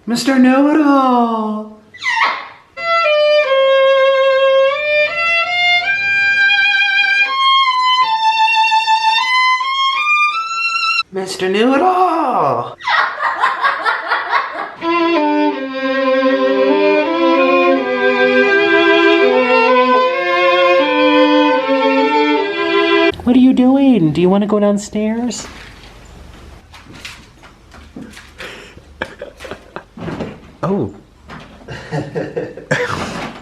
Mr. Know-It-All! Mr. Know-It-All! What are you doing? Do you want to go downstairs? Oh.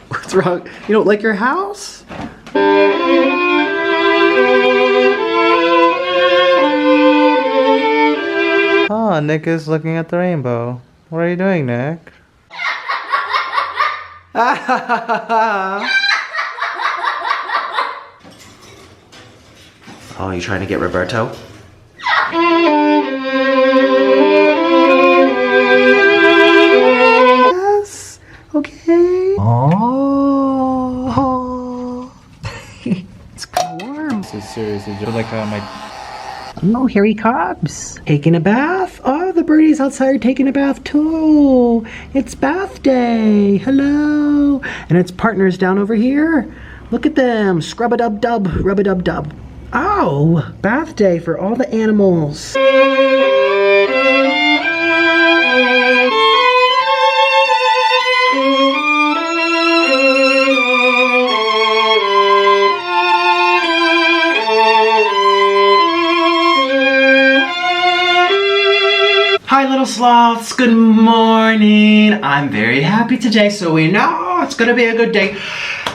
What's wrong? You don't like your house? Ah, Nick is looking at the rainbow. What are you doing, Nick? Oh, you trying to get Roberto? Yes. Okay. Oh. It's kind of warm. This is seriously just like my... Oh, here he comes. Taking a bath. Oh, the birdies outside are taking a bath too. It's bath day. Hello. And its partners down over here. Look at them. Scrub-a-dub-dub. Rub-a-dub-dub. Oh, bath day for all the animals. Hi little sloths, good morning. I'm very happy today, so we know it's gonna be a good day.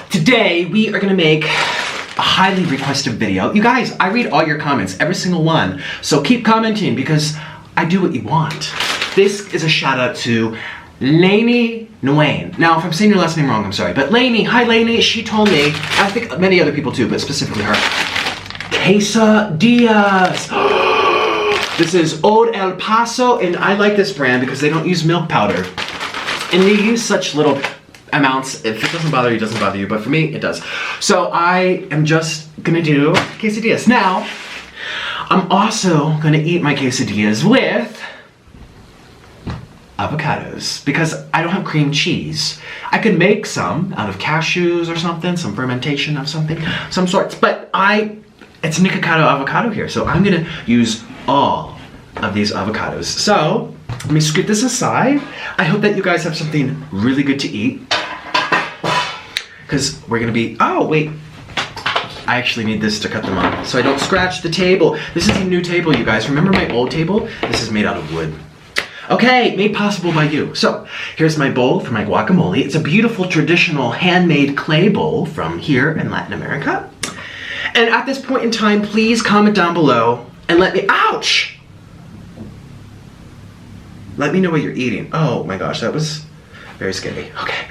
Today we are gonna make a highly requested video. You guys, I read all your comments, every single one. So keep commenting because I do what you want. This is a shout out to Lainey Nguyen. Now, if I'm saying your last name wrong, I'm sorry. But Lainey, hi Lainey, she told me, I think many other people too, but specifically her, quesadillas. This is Old El Paso, and I like this brand because they don't use milk powder. And they use such little amounts. If it doesn't bother you, it doesn't bother you, but for me, it does. So I am just gonna do quesadillas. Now, I'm also gonna eat my quesadillas with avocados because I don't have cream cheese. I could make some out of cashews or something, some fermentation of something, some sorts, but it's Nikocado avocado here, so I'm gonna use all of these avocados. So, let me scoop this aside. I hope that you guys have something really good to eat. Because we're gonna be, oh wait. I actually need this to cut them up so I don't scratch the table. This is a new table, you guys. Remember my old table? This is made out of wood. Okay, made possible by you. So, here's my bowl for my guacamole. It's a beautiful traditional handmade clay bowl from here in Latin America. And at this point in time, please comment down below and let me, ouch! Let me know what you're eating. Oh my gosh, that was very scary. Okay.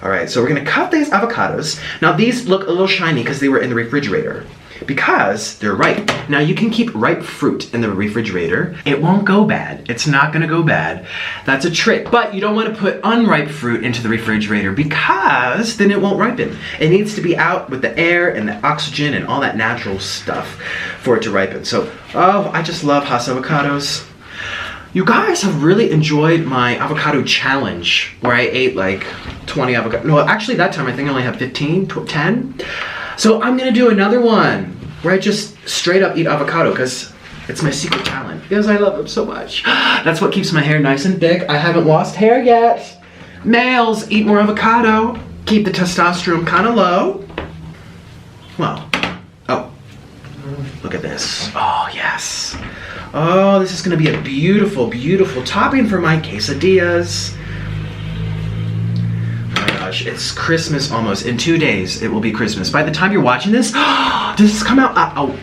All right, so we're gonna cut these avocados. Now these look a little shiny because they were in the refrigerator. Because they're ripe. Now you can keep ripe fruit in the refrigerator. It won't go bad. It's not gonna go bad. That's a trick. But you don't wanna put unripe fruit into the refrigerator because then it won't ripen. It needs to be out with the air and the oxygen and all that natural stuff for it to ripen. So, oh, I just love Hass Avocados. You guys have really enjoyed my avocado challenge where I ate like 20 avocados. No, actually that time I think I only had 10. So I'm gonna do another one where I just straight up eat avocado because it's my secret talent. Because I love them so much. That's what keeps my hair nice and thick. I haven't lost hair yet. Males, eat more avocado. Keep the testosterone kind of low. Well, oh, look at this. Oh, yes. Oh, this is gonna be a beautiful, beautiful topping for my quesadillas. It's Christmas almost. In 2 days, it will be Christmas. By the time you're watching this, does this come out?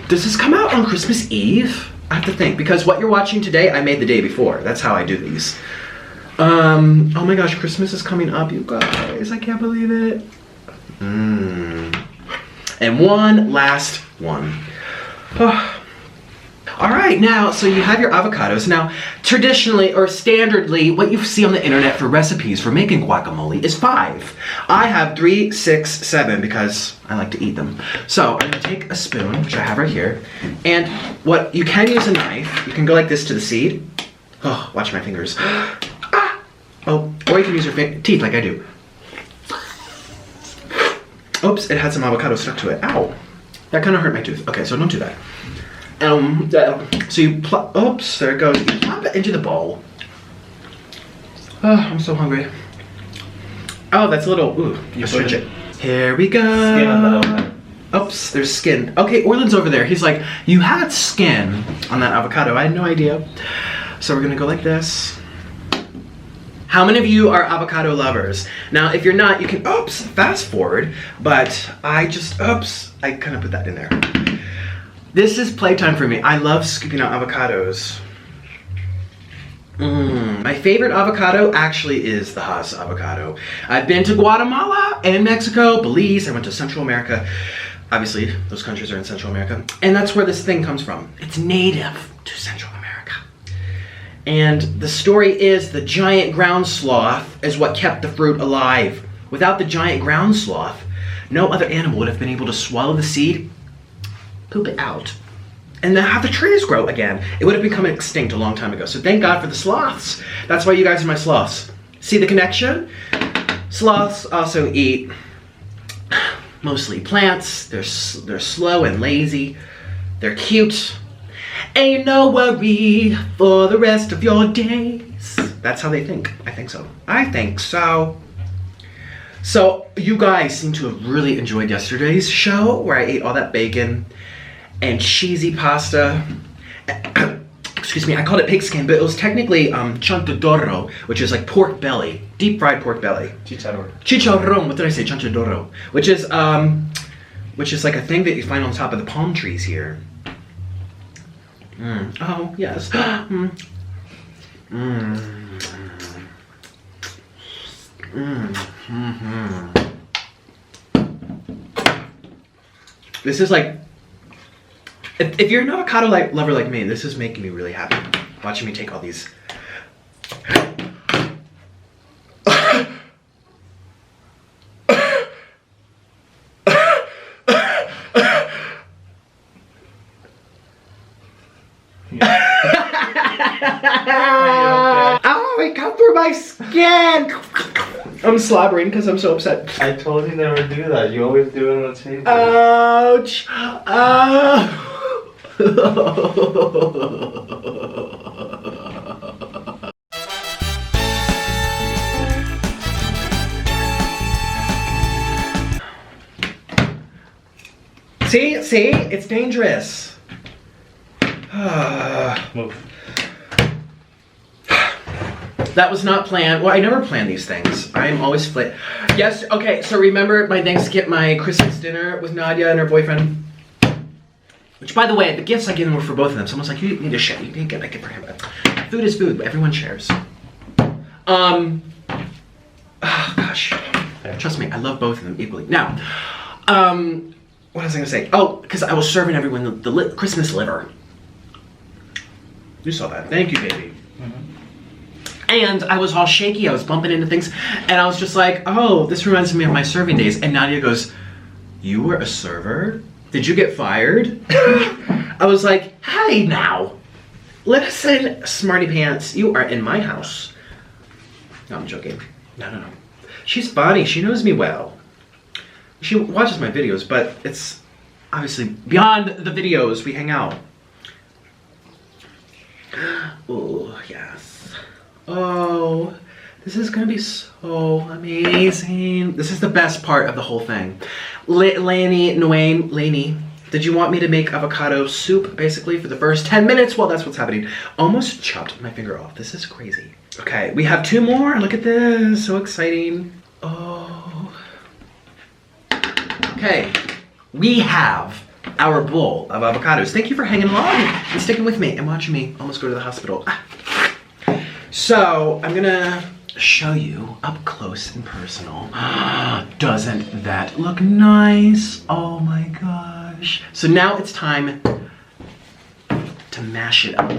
Does this come out on Christmas Eve? I have to think because what you're watching today, I made the day before. That's how I do these. Oh my gosh, Christmas is coming up, you guys. I can't believe it. And one last one. All right, now, so you have your avocados. Now, traditionally or standardly, what you see on the internet for recipes for making guacamole is 5. I have 3, 6, 7 because I like to eat them. So I'm gonna take a spoon, which I have right here, and you can use a knife. You can go like this to the seed. Oh, watch my fingers. Oh, or you can use your teeth like I do. Oops, it had some avocado stuck to it. Ow. That kind of hurt my tooth. Okay, so don't do that. So you oops, there it goes. You plop it into the bowl. Oh, I'm so hungry. Oh, that's a little, ooh, astringent. Here we go. Skin on the oven. Oops, there's skin. Okay, Orland's over there. He's like, you had skin on that avocado. I had no idea. So we're gonna go like this. How many of you are avocado lovers? Now, if you're not, you can, oops, fast forward, but I just, oops, I kind of put that in there. This is playtime for me. I love scooping out avocados. My favorite avocado actually is the Hass avocado. I've been to Guatemala and Mexico, Belize. I went to Central America. Obviously, those countries are in Central America. And that's where this thing comes from. It's native to Central America. And the story is the giant ground sloth is what kept the fruit alive. Without the giant ground sloth, no other animal would have been able to swallow the seed, poop it out, and then have the trees grow again. It would have become extinct a long time ago. So thank God for the sloths. That's why you guys are my sloths. See the connection? Sloths also eat mostly plants. They're slow and lazy. They're cute. Ain't no worry for the rest of your days. That's how they think. I think so. I think so. So you guys seem to have really enjoyed yesterday's show where I ate all that bacon and cheesy pasta. Excuse me, I called it pigskin, but it was technically chontadoro, which is like pork belly, deep fried pork belly. Chicharrón. Chicharrón. What did I say? Chontadoro, which is like a thing that you find on top of the palm trees here. Oh yes. This is like, if you're an avocado lover like me, this is making me really happy. Watching me take all these. Oh, it got through my skin. I'm slobbering because I'm so upset. I told you never do that. You always do it on the table. Ouch. See, it's dangerous. Move. That was not planned. Well, I never plan these things. I am always split. Yes, okay, so remember my Christmas dinner with Nadia and her boyfriend? Which, by the way, the gifts I gave them were for both of them. Someone's like, you need to share. You didn't get a gift for him. Food is food, but everyone shares. Oh, gosh. Trust me, I love both of them equally. Now, what was I gonna say? Oh, because I was serving everyone the Christmas liver. You saw that. Thank you, baby. And I was all shaky, I was bumping into things, and I was just like, oh, this reminds me of my serving days. And Nadia goes, you were a server? Did you get fired? I was like, hey now, listen, smarty pants, you are in my house. No, I'm joking. No. She's funny, she knows me well. She watches my videos, but it's obviously beyond the videos, we hang out. Oh, yes. Oh, this is gonna be so amazing. This is the best part of the whole thing. Lainey, did you want me to make avocado soup basically for the first 10 minutes? Well, that's what's happening. Almost chopped my finger off. This is crazy. Okay, we have 2 more. Look at this, so exciting. Oh. Okay, we have our bowl of avocados. Thank you for hanging along and sticking with me and watching me almost go to the hospital. So, I'm gonna show you up close and personal. Doesn't that look nice? Oh my gosh. So now it's time to mash it up.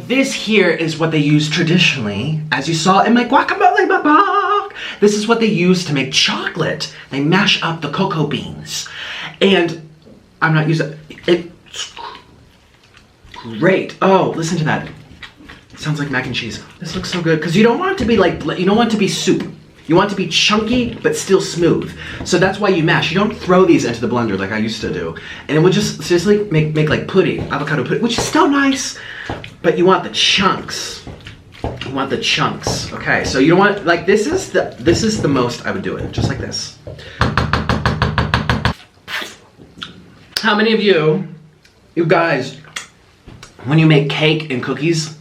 This here is what they use traditionally, as you saw in my guacamole mukbang. This is what they use to make chocolate. They mash up the cocoa beans. And I'm not using it. It's great. Oh, listen to that. Sounds like mac and cheese. This looks so good because you don't want it to be like, you don't want it to be soup. You want it to be chunky but still smooth. So that's why you mash. You don't throw these into the blender like I used to do. And it would just seriously make like pudding, avocado pudding, which is still nice, but you want the chunks. You want the chunks. Okay, so you don't want, like, this is the most I would do it, just like this. How many of you guys, when you make cake and cookies,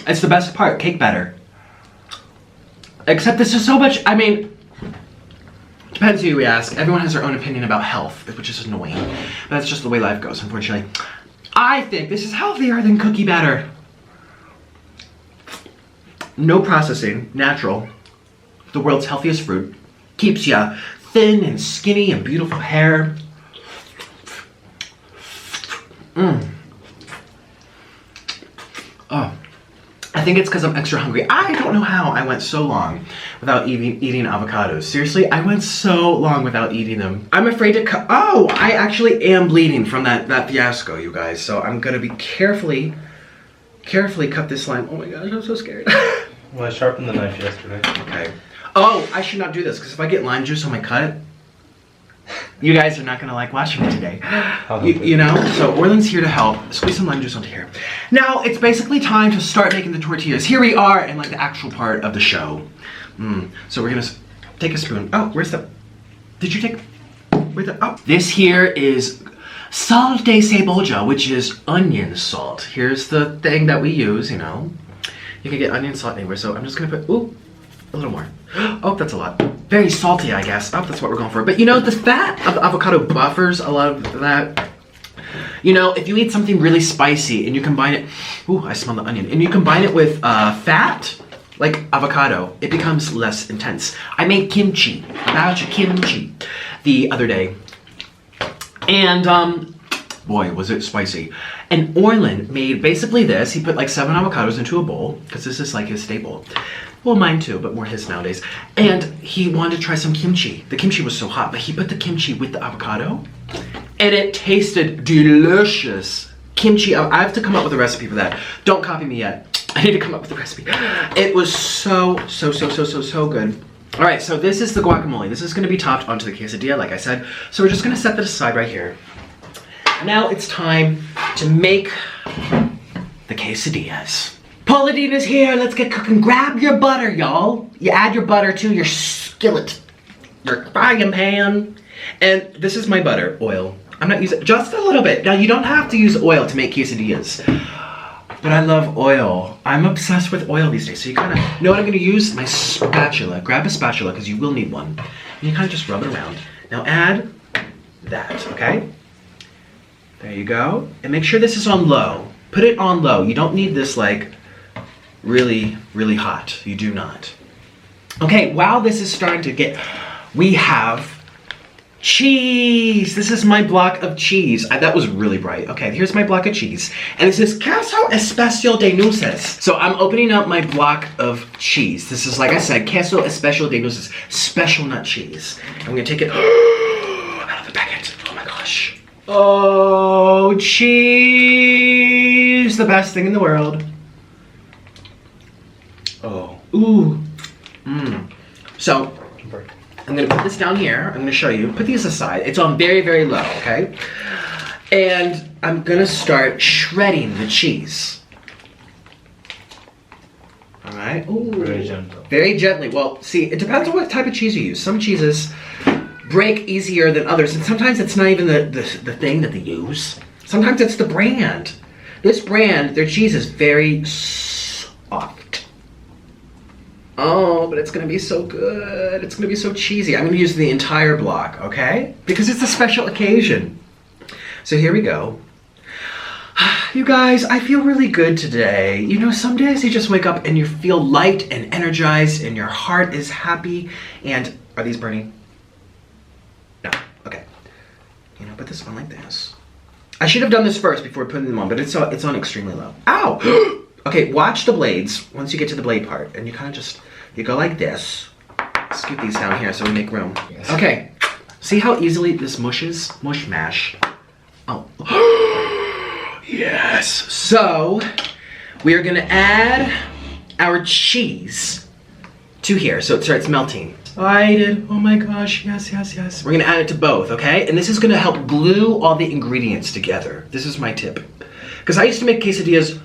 it's the best part, cake batter. Except this is so much, I mean, depends who you ask. Everyone has their own opinion about health, which is annoying. But that's just the way life goes, unfortunately. I think this is healthier than cookie batter. No processing, natural. The world's healthiest fruit. Keeps you thin and skinny and beautiful hair. Oh. I think it's because I'm extra hungry. I don't know how I went so long without eating avocados. Seriously, I went so long without eating them. I'm afraid to cut. Oh, I actually am bleeding from that fiasco, you guys. So I'm gonna be carefully cut this lime. Oh my gosh, I'm so scared. Well, I sharpened the knife yesterday. Okay. Oh, I should not do this because if I get lime juice on my cut, you guys are not gonna like watching me today. You know? So Orland's here to help. Squeeze some lime juice onto here. Now, it's basically time to start making the tortillas. Here we are in like the actual part of the show. So we're gonna take a spoon. Oh, where's the, did you take, oh. This here is sal de cebolla, which is onion salt. Here's the thing that we use, you know. You can get onion salt anywhere, so I'm just gonna put, ooh, a little more. Oh, that's a lot. Very salty, I guess. Oh, that's what we're going for. But you know, the fat of the avocado buffers a lot of that. You know, if you eat something really spicy and you combine it, ooh, I smell the onion, and you combine it with fat, like avocado, it becomes less intense. I made kimchi, a batch of kimchi, the other day. And, boy, was it spicy. And Orland made basically this. He put like 7 avocados into a bowl, because this is like his staple. Well, mine too, but more his nowadays. And he wanted to try some kimchi. The kimchi was so hot, but he put the kimchi with the avocado, and it tasted delicious. Kimchi, I have to come up with a recipe for that. Don't copy me yet. I need to come up with a recipe. It was so good. All right, so this is the guacamole. This is gonna be topped onto the quesadilla, like I said. So we're just gonna set that aside right here. Now it's time to make the quesadillas. Pauline is here, let's get cooking. Grab your butter, y'all. You add your butter to your skillet, your frying pan. And this is my butter, oil. I'm not using, just a little bit. Now you don't have to use oil to make quesadillas, but I love oil. I'm obsessed with oil these days. So you kind of, you know what I'm gonna use? My spatula. Grab a spatula, because you will need one. And you kind of just rub it around. Now add that, okay? There you go. And make sure this is on low. Put it on low. You don't need this like really hot. You do not. Okay, while this is starting to get, we have cheese. This is my block of cheese. That was really bright. Okay, here's my block of cheese. And it says queso especial de nueces. So I'm opening up my block of cheese. This is, like I said, queso especial de nueces. Special nut cheese. I'm gonna take it out of the packet. Oh my gosh. Oh, cheese. The best thing in the world. Oh, ooh. So, I'm gonna put this down here. I'm gonna show you. Put these aside. It's on very low, okay? And I'm gonna start shredding the cheese. All right. Ooh. Very gentle. Very gently. Well, see, it depends on what type of cheese you use. Some cheeses break easier than others, and sometimes it's not even the thing that they use. Sometimes it's the brand. This brand, their cheese is very soft. Oh, but it's gonna be so good. It's gonna be so cheesy. I'm gonna use the entire block, okay? Because it's a special occasion. So here we go. You guys, I feel really good today. You know, some days you just wake up and you feel light and energized and your heart is happy. And are these burning? No, okay. You know, put this on like this. I should have done this first before putting them on, but it's on extremely low. Ow! Okay, watch the blades once you get to the blade part, and you kind of just, you go like this. Scoop these down here so we make room. Yes. Okay, See how easily this mushes? Mush mash. Oh. Yes. So, we are gonna add our cheese to here so it starts melting. Oh my gosh, yes, yes, yes. We're gonna add it to both, okay? And this is gonna help glue all the ingredients together. This is my tip. Because I used to make quesadillas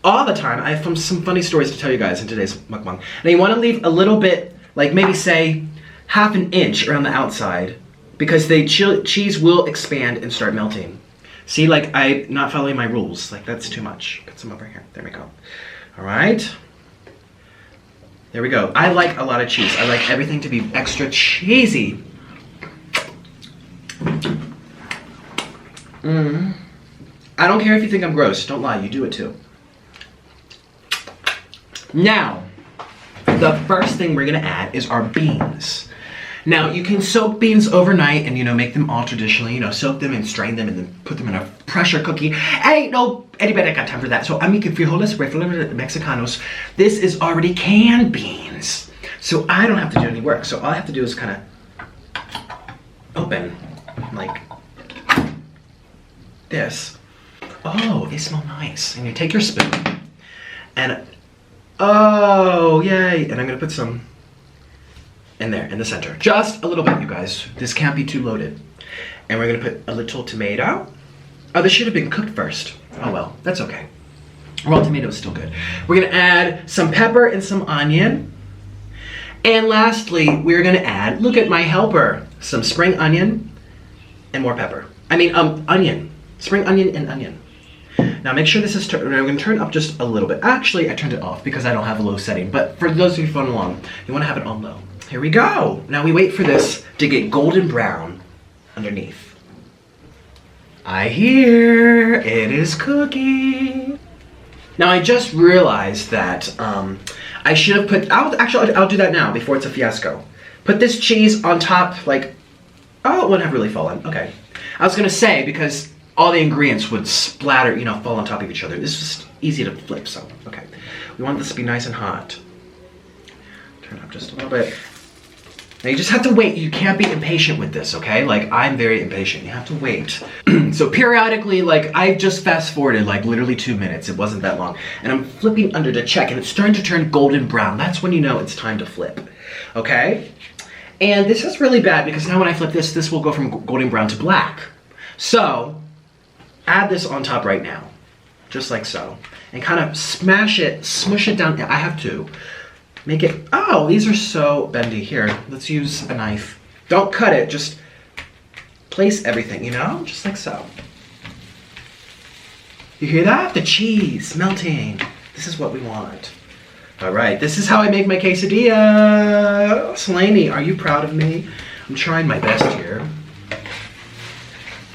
all the time. I have some funny stories to tell you guys in today's mukbang. Now you wanna leave a little bit, like maybe say, half an inch around the outside because the cheese will expand and start melting. See, like I'm not following my rules. Like that's too much. Put some over here. There we go. All right. There we go. I like a lot of cheese. I like everything to be extra cheesy. I don't care if you think I'm gross. Don't lie. You do it too. Now, the first thing we're gonna add is our beans. Now, you can soak beans overnight and, make them all traditionally, soak them and strain them and then put them in a pressure cookie. Ain't anybody got time for that. So, I'm making frijoles mexicanos. This is already canned beans. So, I don't have to do any work. So, all I have to do is kind of open, like this. Oh, they smell nice. And you take your spoon and, oh, yay. And I'm going to put some in there, in the center. Just a little bit, you guys. This can't be too loaded. And we're gonna put a little tomato. Oh, this should have been cooked first. Oh well, that's okay. Raw tomato is still good. We're gonna add some pepper and some onion. And lastly, we're gonna add, look at my helper, some spring onion and more pepper. Onion. Spring onion and onion. Now make sure this is, I'm gonna turn up just a little bit. Actually, I turned it off because I don't have a low setting. But for those of you following along, you wanna have it on low. Here we go. Now we wait for this to get golden brown underneath. I hear it is cooking. Now I just realized that I should have put, I'll do that now before it's a fiasco. Put this cheese on top like, oh, it wouldn't have really fallen. Okay. I was gonna say because all the ingredients would splatter, fall on top of each other. This is easy to flip, so, okay. We want this to be nice and hot. Turn it up just a little bit. Now you just have to wait. You can't be impatient with this, okay? Like, I'm very impatient. You have to wait. So periodically, like, I just fast forwarded like literally 2 minutes. It wasn't that long. And I'm flipping under to check and it's starting to turn golden brown. That's when you know it's time to flip, okay? And this is really bad because now when I flip this, this will go from golden brown to black. So, add this on top right now. Just like so. And kind of smash it, smush it down. I have to. Make it, oh, these are so bendy. Here, let's use a knife. Don't cut it, just place everything, just like so. You hear that? The cheese melting. This is what we want. All right, this is how I make my quesadilla. Slaney, are you proud of me? I'm trying my best here.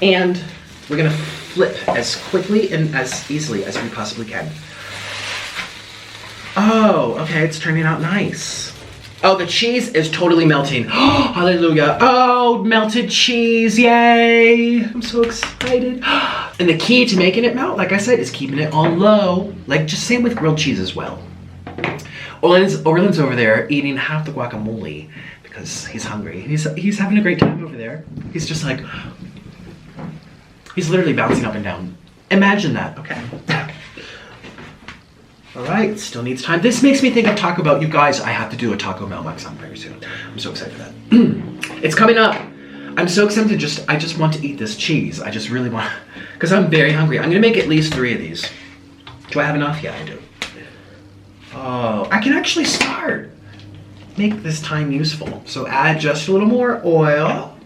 And we're gonna flip as quickly and as easily as we possibly can. Oh, okay, it's turning out nice. Oh, the cheese is totally melting. Oh, hallelujah. Oh, melted cheese, yay. I'm so excited. And the key to making it melt, like I said, is keeping it on low. Like, just same with grilled cheese as well. Orland's over there eating half the guacamole because he's hungry. He's having a great time over there. He's just like, he's literally bouncing up and down. Imagine that, okay. All right, still needs time. This makes me think of Taco Bell. You guys, I have to do a Taco Bell box on very soon. I'm so excited for that. It's coming up. I'm so excited I just want to eat this cheese. I just really want, because I'm very hungry. I'm gonna make at least 3 of these. Do I have enough? Yeah, I do. Oh, I can actually start. Make this time useful. So add just a little more oil.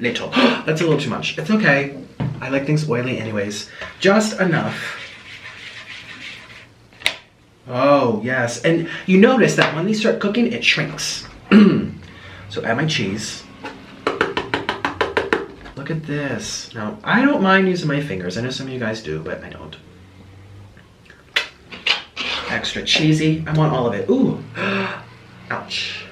Little. That's a little too much. It's okay. I like things oily anyways. Just enough. Oh, yes. And you notice that when these start cooking, it shrinks. So add my cheese. Look at this. Now, I don't mind using my fingers. I know some of you guys do, but I don't. Extra cheesy. I want all of it. Ooh. Ouch.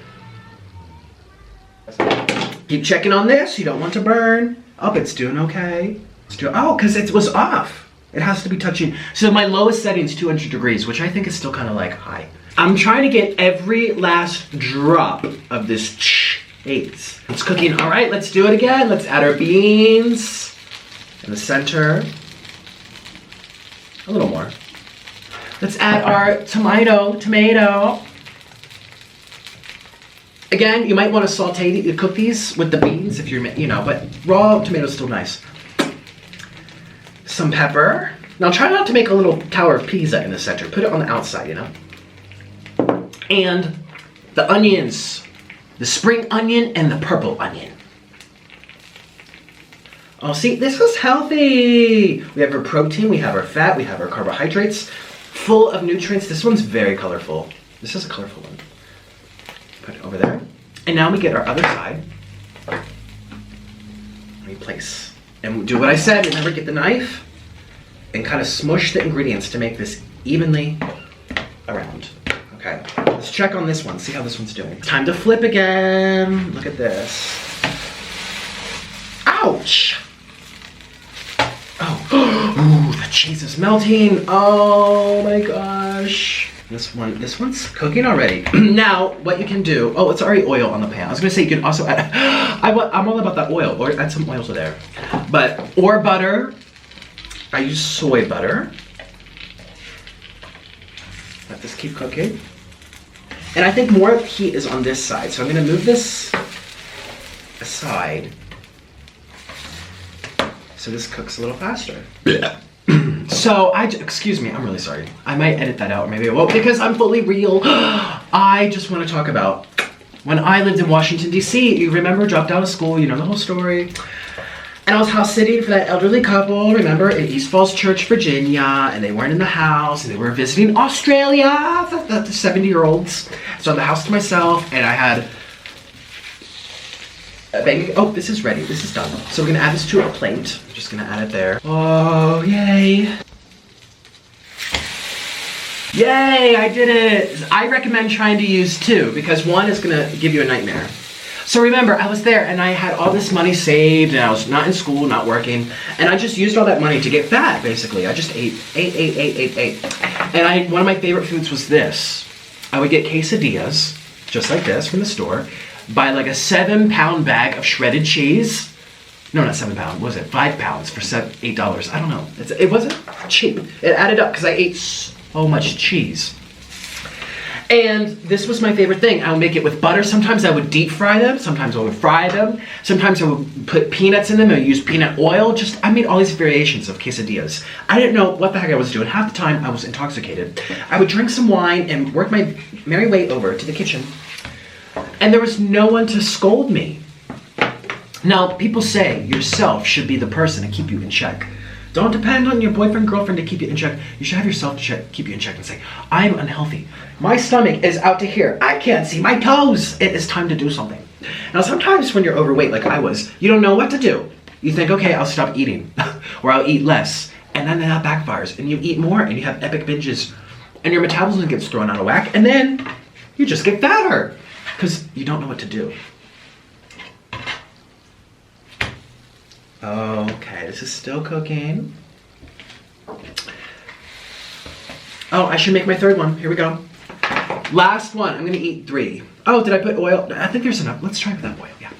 Keep checking on this. You don't want to burn. Oh, it's doing okay. Oh, because it was off. It has to be touching. So my lowest setting is 200 degrees, which I think is still kind of like high. I'm trying to get every last drop of this cheese 8. It's cooking. All right, let's do it again. Let's add our beans in the center. A little more. Let's add our tomato. Again, you might want to cook these with the beans if you're, but raw tomato's still nice. Some pepper. Now try not to make a little Tower of Pisa in the center. Put it on the outside, And the onions. The spring onion and the purple onion. Oh, see, this is healthy. We have our protein, we have our fat, we have our carbohydrates, full of nutrients. This one's very colorful. This is a colorful one. Put it over there. And now we get our other side. Replace. And we'll do what I said. Remember, get the knife and kind of smush the ingredients to make this evenly around. Okay, let's check on this one, see how this one's doing. Time to flip again. Look at this. Ouch! Oh, ooh, the cheese is melting. Oh my gosh. This one's cooking already. Now, what you can do, it's already oil on the pan. I was gonna say you can also add, I'm all about that oil, or add some oil to there. Or butter. I use soy butter. Let this keep cooking. And I think more heat is on this side, so I'm gonna move this aside so this cooks a little faster. So excuse me, I'm really sorry. I might edit that out, or maybe I won't, because I'm fully real. I just want to talk about when I lived in Washington, D.C. You remember, dropped out of school, you know the whole story. And I was house sitting for that elderly couple, remember, in East Falls Church, Virginia, and they weren't in the house, and they were visiting Australia, the 70-year-olds. So I had the house to myself, and I had a baking. Oh, this is ready. This is done. So we're gonna add this to a plate. I'm just gonna add it there. Oh, yay. Yay, I did it. I recommend trying to use 2, because 1 is gonna give you a nightmare. So remember, I was there and I had all this money saved, and I was not in school, not working, and I just used all that money to get fat, basically. I just ate. And one of my favorite foods was this. I would get quesadillas, just like this, from the store, buy like a 7-pound bag of shredded cheese. No, not 7 pounds, what was it? 5 pounds for $8. I don't know. It wasn't cheap. It added up because I ate so much cheese. And this was my favorite thing. I would make it with butter. Sometimes I would deep fry them. Sometimes I would fry them. Sometimes I would put peanuts in them. I would use peanut oil. I made all these variations of quesadillas. I didn't know what the heck I was doing. Half the time I was intoxicated. I would drink some wine and work my merry way over to the kitchen. And there was no one to scold me. Now, people say yourself should be the person to keep you in check. Don't depend on your boyfriend, girlfriend to keep you in check. You should have yourself to keep you in check and say, I'm unhealthy. My stomach is out to here. I can't see my toes. It is time to do something. Now, sometimes when you're overweight like I was, you don't know what to do. You think, okay, I'll stop eating or I'll eat less. And then that backfires and you eat more and you have epic binges and your metabolism gets thrown out of whack and then you just get fatter because you don't know what to do. Okay, this is still cooking. Oh, I should make my 3rd one. Here we go. Last one. I'm gonna eat 3. Oh, did I put oil? I think there's enough. Let's try with that oil, yeah.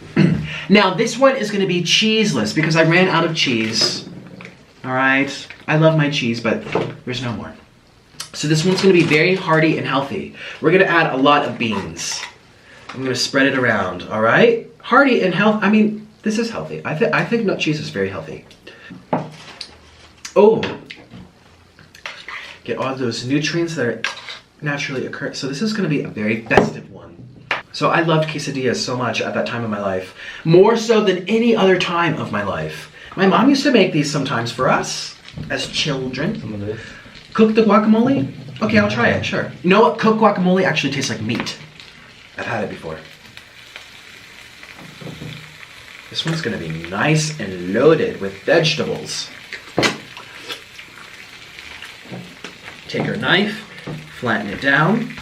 Now, this one is gonna be cheeseless because I ran out of cheese. All right, I love my cheese, but there's no more. So this one's gonna be very hearty and healthy. We're gonna add a lot of beans. I'm gonna spread it around, all right? Hearty and healthy, I mean, this is healthy. I think nut cheese is very healthy. Oh, get all those nutrients that are naturally occur. So this is gonna be a very festive one. So I loved quesadillas so much at that time of my life, more so than any other time of my life. My mom used to make these sometimes for us as children. Some of this. Cook the guacamole? Okay, I'll try it, sure. You know what? Cooked guacamole actually tastes like meat. I've had it before. This one's gonna be nice and loaded with vegetables. Take your knife, flatten it down.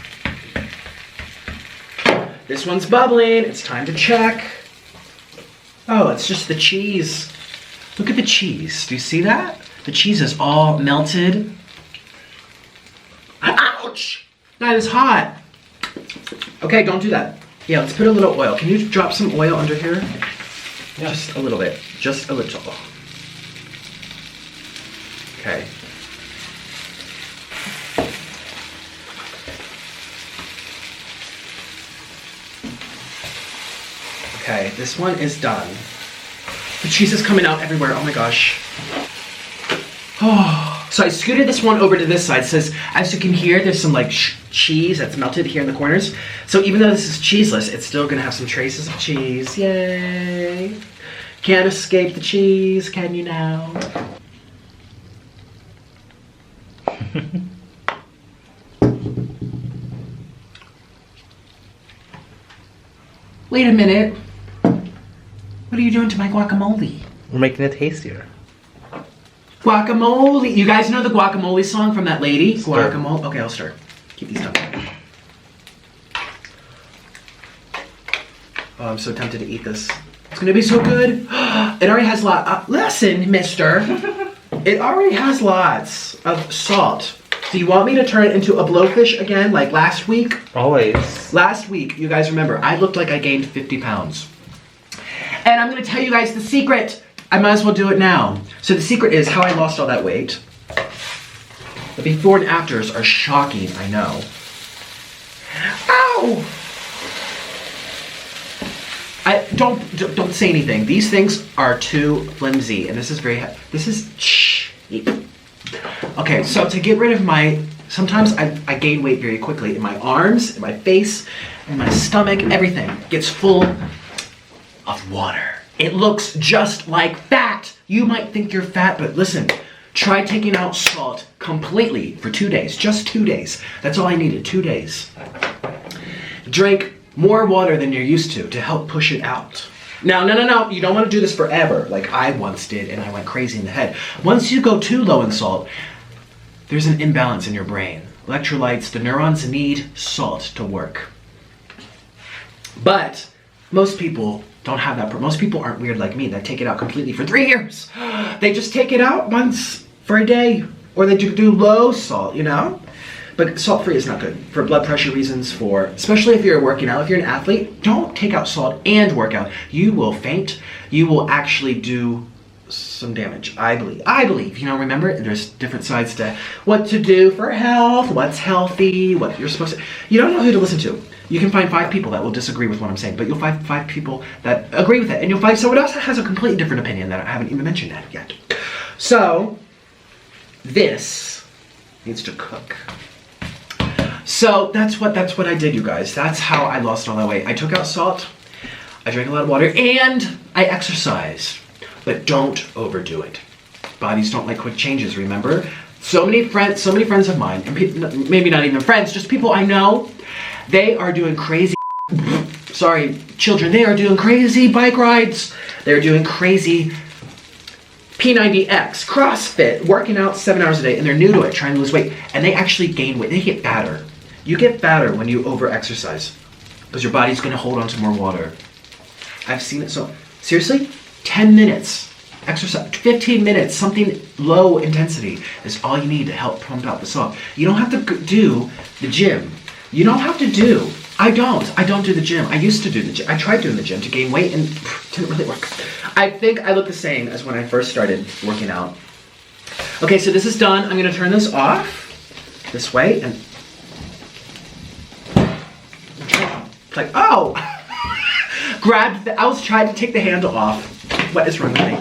This one's bubbling, it's time to check. Oh, it's just the cheese. Look at the cheese, do you see that? The cheese is all melted. Ouch! That is hot. Okay, don't do that. Yeah, let's put a little oil. Can you drop some oil under here? Yeah. Just a little bit. Just a little. Okay. Okay, this one is done. The cheese is coming out everywhere. Oh my gosh. Oh, so I scooted this one over to this side. It says, as you can hear, there's some like cheese that's melted here in the corners. So even though this is cheeseless, it's still gonna have some traces of cheese. Yay. Can't escape the cheese, can you now? Wait a minute. What are you doing to my guacamole? We're making it tastier. Guacamole. You guys know the guacamole song from that lady? Stir. Guacamole. Okay, I'll stir. Keep these done. Oh, I'm so tempted to eat this. It's gonna be so good. It already has listen, mister. It already has lots of salt. Do you want me to turn it into a blowfish again like last week? Always. Last week, you guys remember, I looked like I gained 50 pounds. And I'm gonna tell you guys the secret. I might as well do it now. So the secret is how I lost all that weight. The before and afters are shocking, I know. Ow! Don't say anything. These things are too flimsy, and this is cheap. Okay, so to get rid of sometimes I gain weight very quickly in my arms, in my face, in my stomach, everything gets full of water. It looks just like fat. You might think you're fat, but listen, try taking out salt completely for 2 days, just 2 days. That's all I needed, 2 days. Drink more water than you're used to help push it out. Now, no, you don't want to do this forever like I once did and I went crazy in the head. Once you go too low in salt, there's an imbalance in your brain. Electrolytes, the neurons need salt to work. But most people don't have that. Most people aren't weird like me that take it out completely for 3 years. They just take it out once for a day, or they do low salt, you know? But salt-free is not good for blood pressure reasons, especially if you're working out. If you're an athlete, don't take out salt and work out. You will faint. You will actually do some damage, I believe. You know, remember, there's different sides to what to do for health, what's healthy, what you're supposed to. You don't know who to listen to. You can find 5 people that will disagree with what I'm saying, but you'll find 5 people that agree with it, and you'll find someone else that has a completely different opinion that I haven't even mentioned that yet. So, this needs to cook. So that's what I did, you guys. That's how I lost all that weight. I took out salt, I drank a lot of water, and I exercised. But don't overdo it. Bodies don't like quick changes, remember? So many friends of mine, and maybe not even friends, just people I know, they are doing crazy, sorry, children, they are doing crazy bike rides. They're doing crazy P90X, CrossFit, working out 7 hours a day, and they're new to it, trying to lose weight, and they actually gain weight. They get fatter. You get fatter when you over-exercise, because your body's gonna hold on to more water. I've seen it, so, seriously, 10 minutes, exercise, 15 minutes, something low intensity is all you need to help pump out the salt. You don't have to do the gym. You don't have to do, I don't do the gym. I used to do the gym. I tried doing the gym to gain weight and it didn't really work. I think I look the same as when I first started working out. Okay, so this is done. I'm gonna turn this off this way and like, oh, I was trying to take the handle off. What is wrong with me?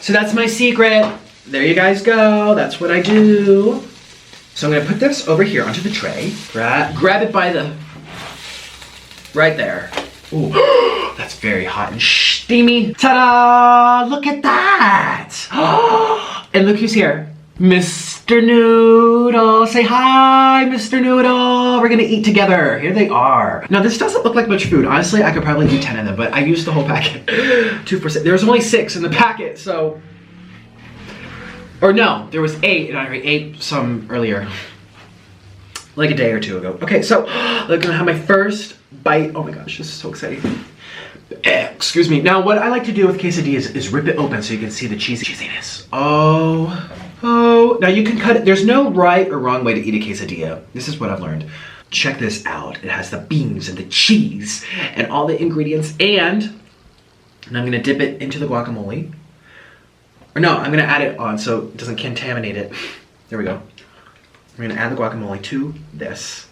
So that's my secret. There you guys go. That's what I do. So I'm gonna put this over here onto the tray. Grab it by the, right there. Ooh, that's very hot and steamy. Ta-da! Look at that. And look who's here. Mr. Noodle. Say hi, Mr. Noodle. We're gonna eat together. Here they are. Now this doesn't look like much food. Honestly, I could probably eat 10 of them, but I used the whole packet. 2%. There was only 6 in the packet, so. Or no, there was 8 and I already ate some earlier. Like a day or 2 ago. Okay, so I'm gonna have my first bite. Oh my gosh, this is so exciting. Excuse me. Now what I like to do with quesadillas is rip it open so you can see the cheesiness. Oh. Now you can cut it. There's no right or wrong way to eat a quesadilla. This is what I've learned. Check this out. It has the beans and the cheese and all the ingredients, and I'm gonna dip it into the guacamole. Or no, I'm gonna add it on so it doesn't contaminate it. There we go. We're gonna add the guacamole to this.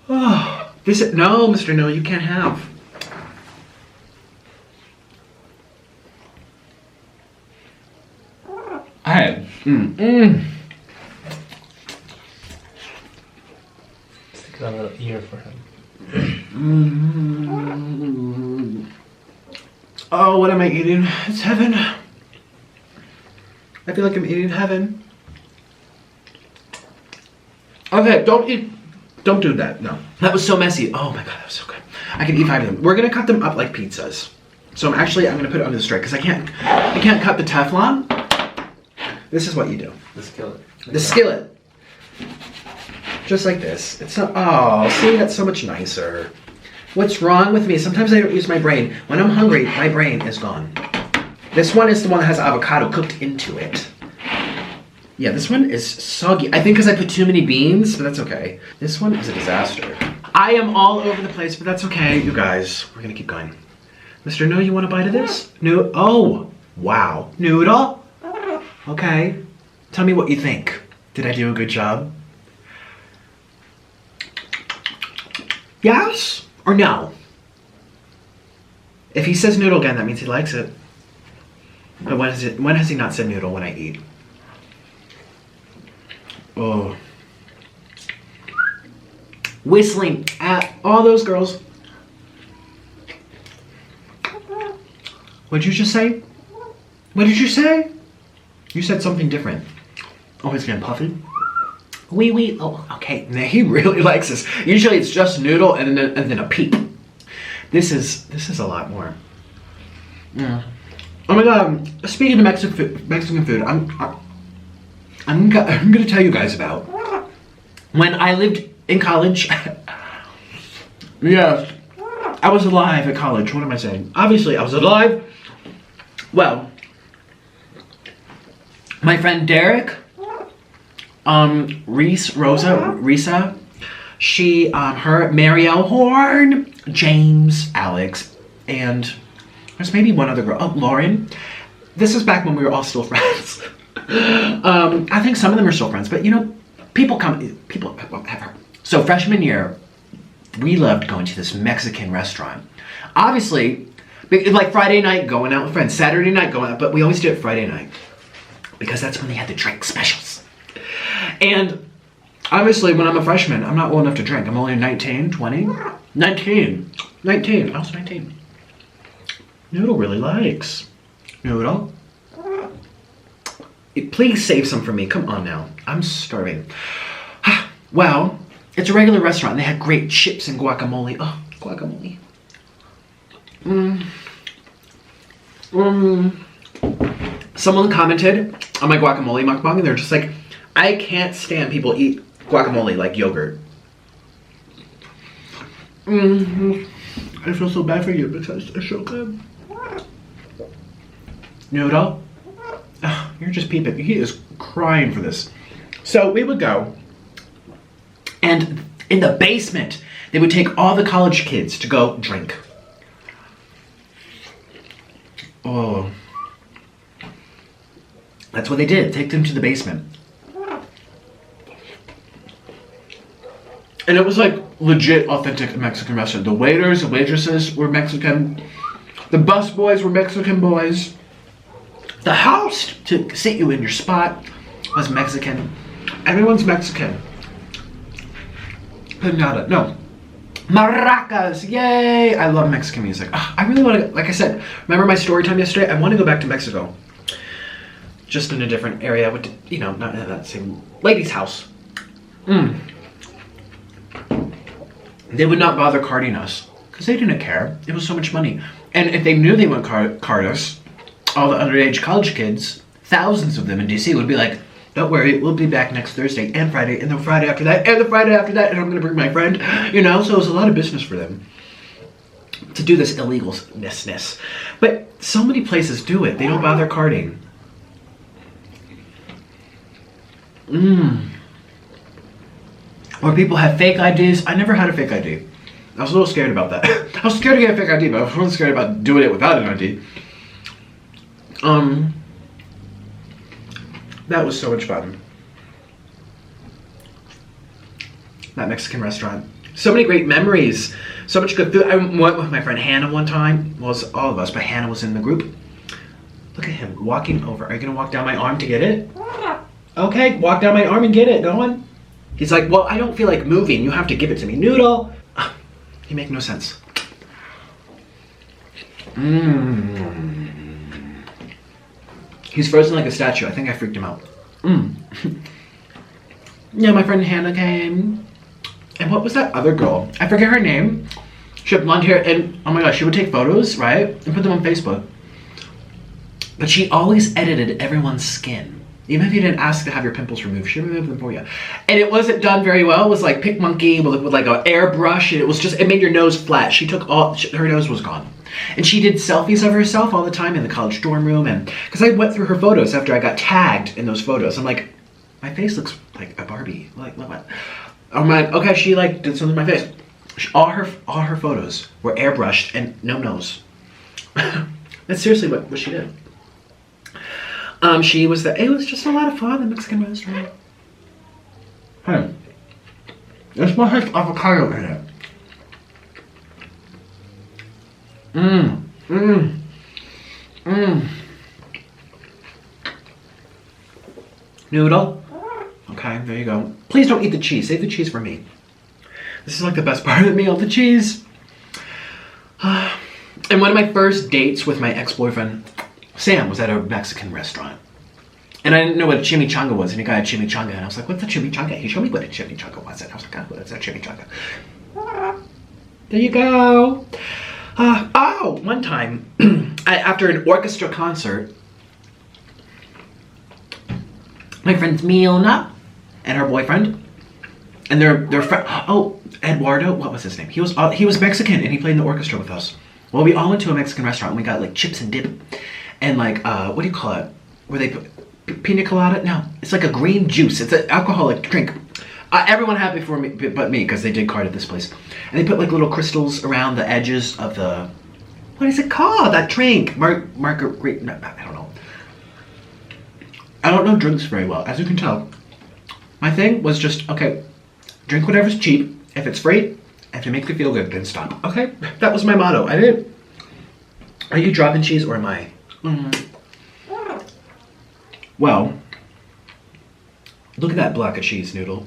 Oh, no, Mr. No, you can't have. I had. Stick that little ear for him. Oh, what am I eating? It's heaven. I feel like I'm eating heaven. Okay, don't do that, no. That was so messy. Oh my God, that was so good. I can eat 5 of them. We're gonna cut them up like pizzas. So I'm gonna put it on the straight because I can't cut the Teflon. This is what you do. The skillet. The skillet. Just like this. It's not, oh, see, that's so much nicer. What's wrong with me? Sometimes I don't use my brain. When I'm hungry, my brain is gone. This one is the one that has avocado cooked into it. Yeah, this one is soggy. I think because I put too many beans, but that's okay. This one is a disaster. I am all over the place, but that's okay. You guys, we're gonna keep going. Mr. No, you want a bite of this? No, oh, wow. Noodle? Okay. Tell me what you think. Did I do a good job? Yes or no? If he says noodle again, that means he likes it. But when has he not said noodle when I eat? Oh. Whistling at all those girls. What'd you just say? What did you say? You said something different. Oh, he's getting puffy? Wee. Oh, okay. Now he really likes this. Usually it's just noodle and then a peep. This is a lot more. Yeah. Oh my God. Speaking of Mexican food, I'm gonna tell you guys about when I lived in college. Yeah, I was alive at college. What am I saying? Obviously, I was alive. Well, my friend Derek, Risa, she, her, Marielle Horn, James, Alex, and there's maybe one other girl. Oh, Lauren. This is back when we were all still friends. I think some of them are still friends, but you know, people, whatever. So freshman year, we loved going to this Mexican restaurant. Obviously, like Friday night going out with friends, Saturday night going out, but we always do it Friday night because that's when they had the drink specials. And obviously, when I'm a freshman, I'm not old enough to drink. I'm only 19, 20, 19. I was 19. Noodle really likes. Noodle? Please save some for me. Come on now. I'm starving. Well, it's a regular restaurant. They had great chips and guacamole. Oh, guacamole. Someone commented on my guacamole mukbang and they're just like, I can't stand people eat guacamole like yogurt. I feel so bad for you because it's so good. Noodle? Oh, you're just peeping. He is crying for this. So we would go, and in the basement, they would take all the college kids to go drink. Oh. That's what they did. Take them to the basement. And it was like legit, authentic Mexican restaurant. The waiters, the waitresses were Mexican. The bus boys were Mexican boys. The house to sit you in your spot was Mexican. Everyone's Mexican. Pinata, no. Maracas, yay! I love Mexican music. I really want to, like I said, remember my story time yesterday? I want to go back to Mexico. Just in a different area, with, you know, not in that same lady's house. They would not bother carding us because they didn't care. It was so much money. And if they knew they wouldn't card us, all the underage college kids, thousands of them in DC, would be like, don't worry, we'll be back next Thursday and Friday and the Friday after that and the Friday after that, and I'm going to bring my friend, you know? So it was a lot of business for them to do this illegalness. But so many places do it. They don't bother carding. Or people have fake IDs. I never had a fake ID. I was a little scared about that. I was scared to get a fake ID, but I was really scared about doing it without an ID. That was so much fun. That Mexican restaurant. So many great memories. So much good food. I went with my friend Hannah one time. Well, it was all of us, but Hannah was in the group. Look at him walking over. Are you gonna walk down my arm to get it? Okay, walk down my arm and get it. Go on. He's like, well, I don't feel like moving. You have to give it to me. Noodle. You make no sense. He's frozen like a statue. I think I freaked him out. Yeah, my friend Hannah came. And what was that other girl? I forget her name. She had blonde hair and oh my gosh, she would take photos, right? And put them on Facebook. But she always edited everyone's skin. Even if you didn't ask to have your pimples removed, she removed them for you. And it wasn't done very well. It was like Pick Monkey with like an airbrush. And it was just, it made your nose flat. She took all, her nose was gone. And she did selfies of herself all the time in the college dorm room. And because I went through her photos after I got tagged in those photos. I'm like, my face looks like a Barbie. Like, what? I'm like, okay, she like did something to my face. All her photos were airbrushed and no nose. That's seriously what she did. She was it was just a lot of fun, the Mexican restaurant. Hey, there's more Hass avocado in it. Noodle. Okay, there you go. Please don't eat the cheese. Save the cheese for me. This is like the best part of the meal, the cheese. And one of my first dates with my ex-boyfriend, Sam, was at a Mexican restaurant. And I didn't know what a chimichanga was, and he got a chimichanga, and I was like, what's a chimichanga? He showed me what a chimichanga was, and I was like, oh, what's a chimichanga? There you go. One time, after an orchestra concert, my friend's Miona and her boyfriend, and their friend, Eduardo, what was his name? He was Mexican, and he played in the orchestra with us. Well, we all went to a Mexican restaurant, and we got like chips and dip, and like, what do you call it? Where they put pina colada? No, it's like a green juice. It's an alcoholic drink. Everyone had it before me, but me, because they did card at this place. And they put like little crystals around the edges of the, what is it called? That drink? Margarita, no, I don't know. I don't know drinks very well, as you can tell. My thing was just, okay, drink whatever's cheap. If it's free, if it makes you feel good, then stop. Okay, that was my motto. I didn't. Are you dropping cheese or am I? Well, look at that block of cheese, Noodle.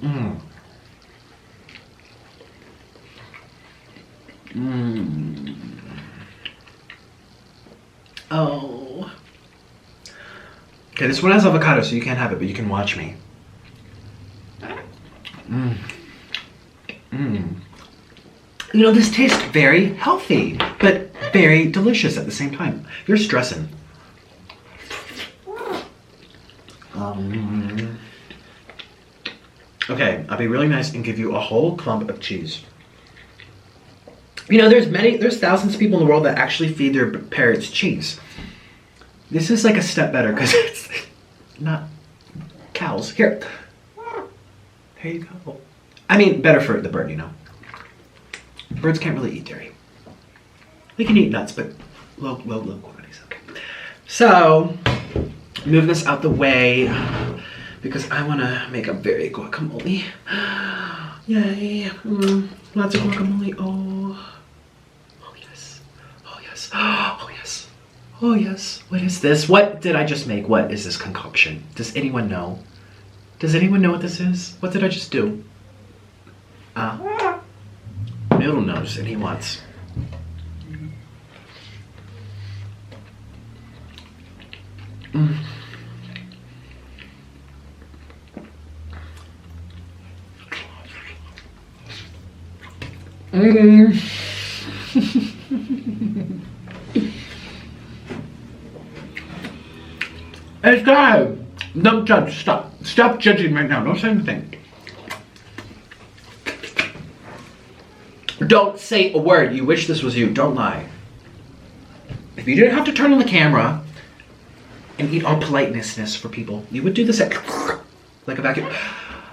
Oh. Okay, this one has avocado, so you can't have it, but you can watch me. You know, this tastes very healthy, but very delicious at the same time. You're stressing. Okay, I'll be really nice and give you a whole clump of cheese. You know, there's thousands of people in the world that actually feed their parrots cheese. This is like a step better because it's not cows. Here. There you go. I mean, better for the bird, you know. Birds can't really eat dairy. They can eat nuts, but low quantities. Okay. So, move this out the way because I want to make a very guacamole. Yay. Lots of guacamole. Oh yes. Oh yes. Oh yes. Oh yes. What is this? What did I just make? What is this concoction? Does anyone know? Does anyone know what this is? What did I just do? Noodle knows and he wants. It's good. Don't judge. Stop. Stop judging right now. Don't say anything. Don't say a word. You wish this was you. Don't lie. If you didn't have to turn on the camera and eat all politeness for people, you would do this like a vacuum.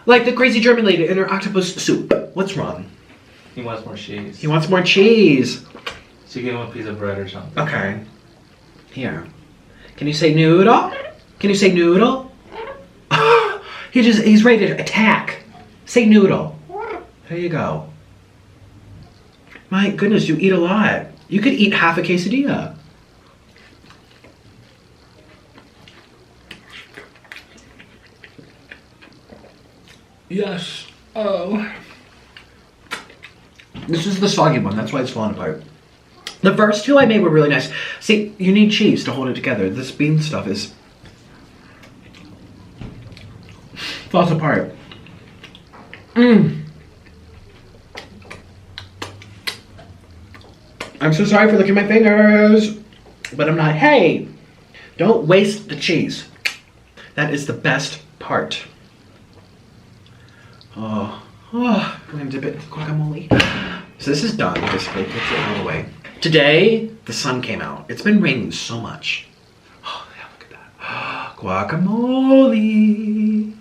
Like the crazy German lady in her octopus soup. What's wrong? He wants more cheese. He wants more cheese. So you give him a piece of bread or something. Okay. Here. Can you say noodle? Can you say noodle? He's ready to attack. Say noodle. There you go. My goodness, you eat a lot. You could eat half a quesadilla. Yes. Oh. This is the soggy one. That's why it's falling apart. The first two I made were really nice. See, you need cheese to hold it together. This bean stuff is... falls apart. Mmm. I'm so sorry for licking my fingers. But I'm not. Hey! Don't waste the cheese. That is the best part. Oh, I'm gonna dip it in guacamole. So this is done, basically. Let's get it all the way. Today, the sun came out. It's been raining so much. Oh, yeah, look at that. Guacamole.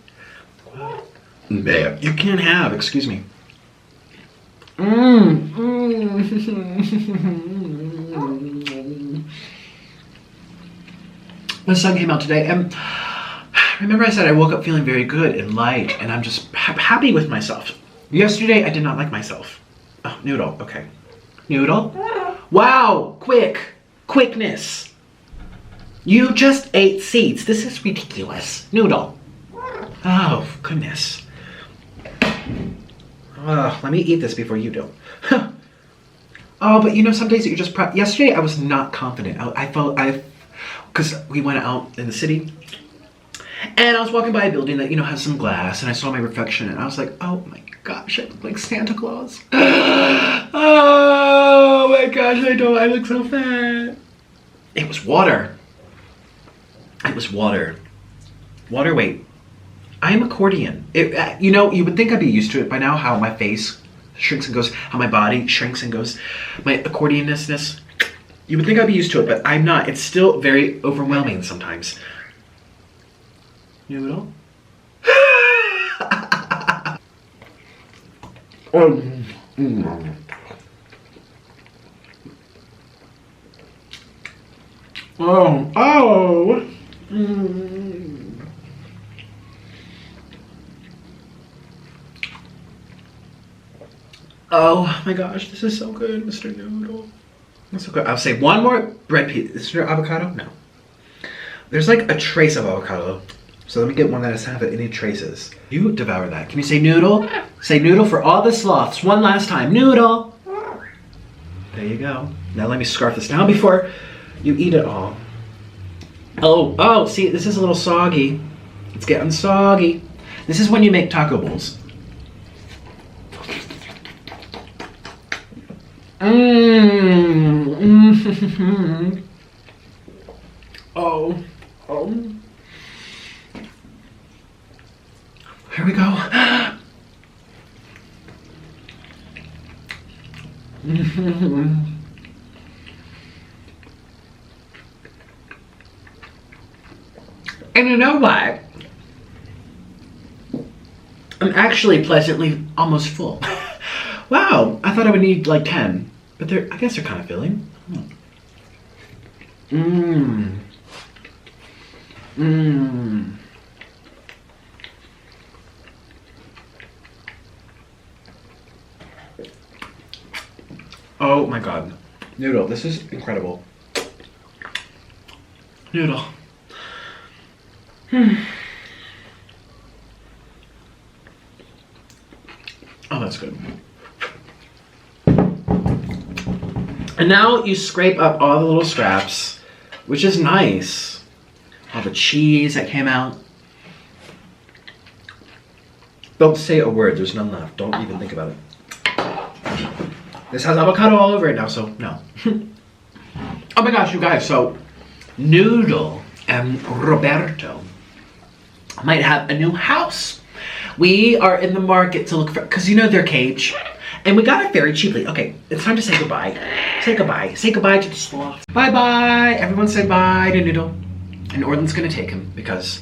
You can't have, excuse me. The sun came out today, and remember I said I woke up feeling very good and light, and I'm just happy with myself. Yesterday, I did not like myself. Oh, noodle, okay. Noodle? Wow, quickness. You just ate seeds. This is ridiculous. Noodle. Oh, goodness. Let me eat this before you do. Oh, but you know, some days you just yesterday I was not confident. Because we went out in the city, and I was walking by a building that, you know, has some glass, and I saw my reflection, and I was like, oh my gosh, I look like Santa Claus. Oh my gosh, I look so fat. It was water. It was water. Water weight. I am accordion. You know, you would think I'd be used to it by now, how my face shrinks and goes, how my body shrinks and goes, my accordionisness. You would think I'd be used to it, but I'm not. It's still very overwhelming sometimes. Noodle? Oh. Oh my gosh, this is so good, Mr. Noodle. That's so good. I'll say one more bread piece. Is there avocado? No. There's like a trace of avocado. So let me get one that doesn't have any traces. You devour that. Can you say noodle? Say noodle for all the sloths. One last time. Noodle. There you go. Now let me scarf this down before you eat it all. Oh, see, this is a little soggy. It's getting soggy. This is when you make taco bowls. Oh. Here we go. And you know what? I'm actually pleasantly almost full. Wow, I thought I would need like 10, but I guess they're kind of filling. Oh my god. Noodle, this is incredible. Noodle. Oh, that's good. And now you scrape up all the little scraps, which is nice. All the cheese that came out. Don't say a word, there's none left. Don't even think about it. This has avocado all over it now, so no. Oh my gosh, you guys, so Noodle and Roberto might have a new house. We are in the market to look for, because you know their cage, and we got it very cheaply. Okay, it's time to say goodbye. Say goodbye. Say goodbye to the sloth. Bye-bye. Everyone say bye to Noodle. And Orland's gonna take him because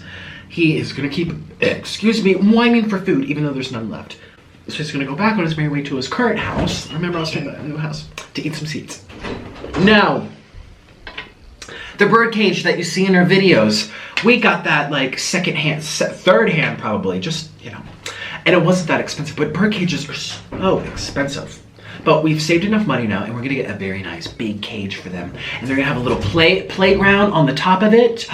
he is gonna keep, excuse me, whining for food even though there's none left. So he's gonna go back on his merry way to his current house. Remember I was talking about a new house, to eat some seeds. Now, the bird cage that you see in our videos, we got that like third hand probably, just, you know. And it wasn't that expensive, but bird cages are so expensive. But we've saved enough money now, and we're gonna get a very nice big cage for them. And they're gonna have a little playground on the top of it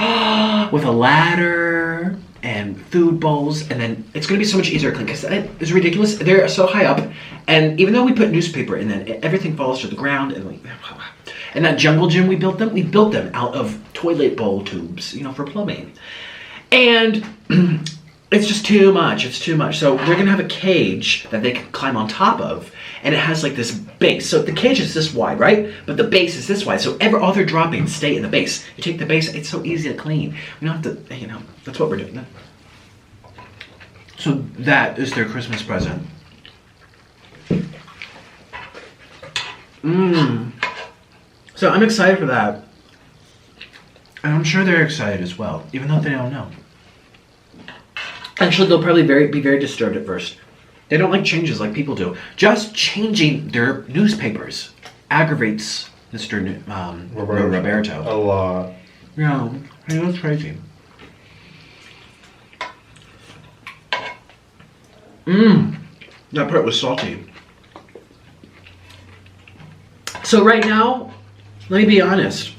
with a ladder and food bowls, and then it's gonna be so much easier to clean because it's ridiculous. They're so high up, and even though we put newspaper in, then everything falls to the ground. And that jungle gym we built them out of toilet bowl tubes, you know, for plumbing. And it's just too much. It's too much. So we're gonna have a cage that they can climb on top of, and it has like this base. So the cage is this wide, right? But the base is this wide. So all their droppings stay in the base. You take the base, it's so easy to clean. We don't have to, you know, that's what we're doing. So that is their Christmas present. So I'm excited for that. And I'm sure they're excited as well, even though they don't know. Actually, they'll probably be very disturbed at first. They don't like changes like people do. Just changing their newspapers aggravates Mr. Roberto. A lot. Yeah, he was crazy. That part was salty. So right now, let me be honest.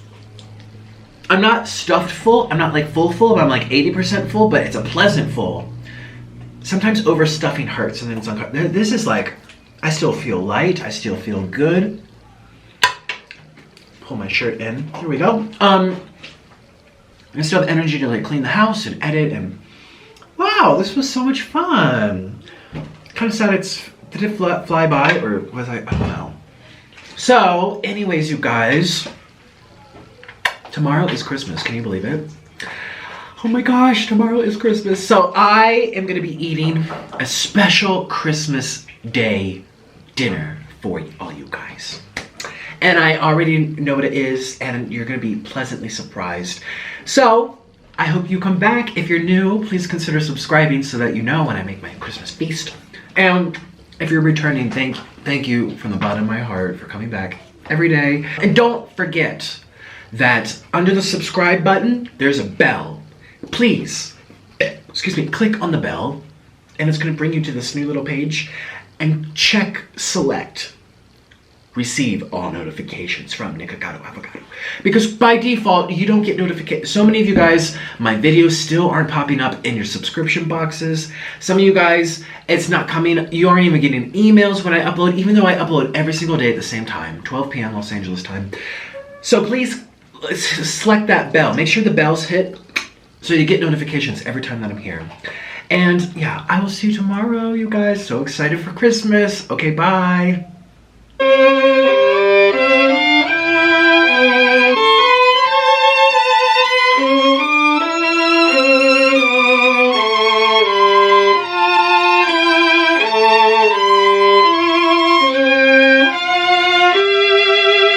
I'm not stuffed full. I'm not like full, but I'm like 80% full, but it's a pleasant full. Sometimes overstuffing hurts, and then it's uncomfortable. This is like, I still feel light. I still feel good. Pull my shirt in. Here we go. I still have energy to like clean the house and edit, and wow, this was so much fun. Kind of sad did it fly by, or was I don't know. So, anyways, you guys, tomorrow is Christmas. Can you believe it? Oh my gosh, tomorrow is Christmas. So I am gonna be eating a special Christmas Day dinner for all you guys. And I already know what it is, and you're gonna be pleasantly surprised. So I hope you come back. If you're new, please consider subscribing so that you know when I make my Christmas feast. And if you're returning, thank you from the bottom of my heart for coming back every day. And don't forget that under the subscribe button, there's a bell. Please, excuse me, click on the bell, and it's gonna bring you to this new little page, and select receive all notifications from Avocado. Because by default, you don't get notifications. So many of you guys, my videos still aren't popping up in your subscription boxes. Some of you guys, it's not coming. You aren't even getting emails when I upload, even though I upload every single day at the same time, 12 p.m. Los Angeles time. So please select that bell. Make sure the bell's hit so you get notifications every time that I'm here. And yeah, I will see you tomorrow, you guys. So excited for Christmas. Okay, bye.